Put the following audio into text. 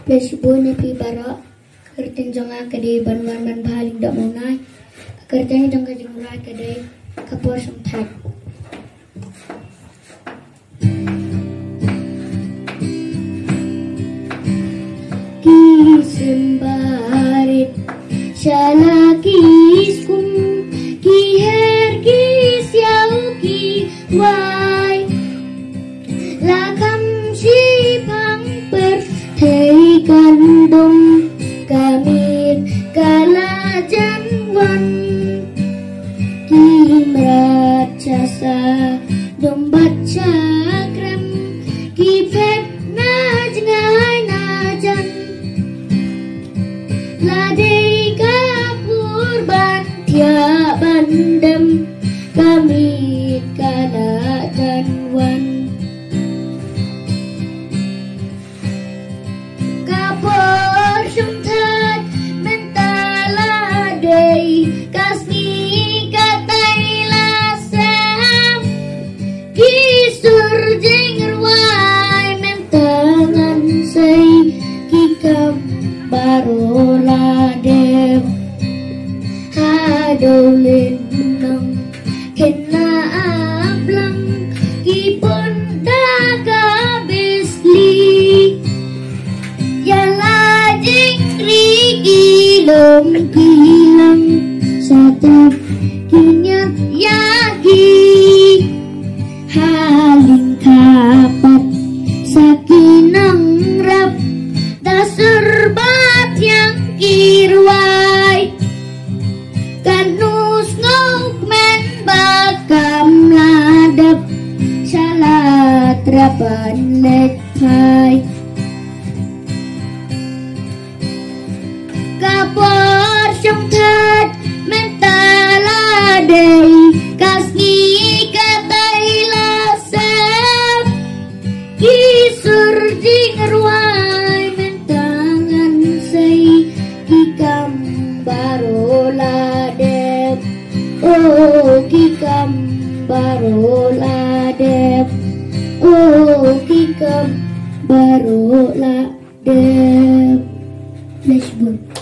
Plesibun pi bara kertin jonga kade banwan ban baling dak monai kertin jonga jonga kade kapor samtat Kisimbarit shalakiskum ki her ki siau ki wai lakam si phang per thei gandum kamir kala janwan kimrat jasa dombat cakram ki phet na jangai na jan ladei kapur ban thia bandam kamir kala janwan kapor shumthat mentala dei kasmi katai lasam kisur jengruai mentangan sei kikam barola dev hadolin nang kena ablang kipun daga besli yala jingri gilom gilang satap kinyat yagi haling kapat sakinang rap dasar bat yang kirwai kanus ngok men bakam ladap salat rapan letpai kapor shumthat mentala dei kasni katai lasam kisur jingruai mentangan sei kikam barola dep oh kikam barola dep oh kikam barola dep Flashbook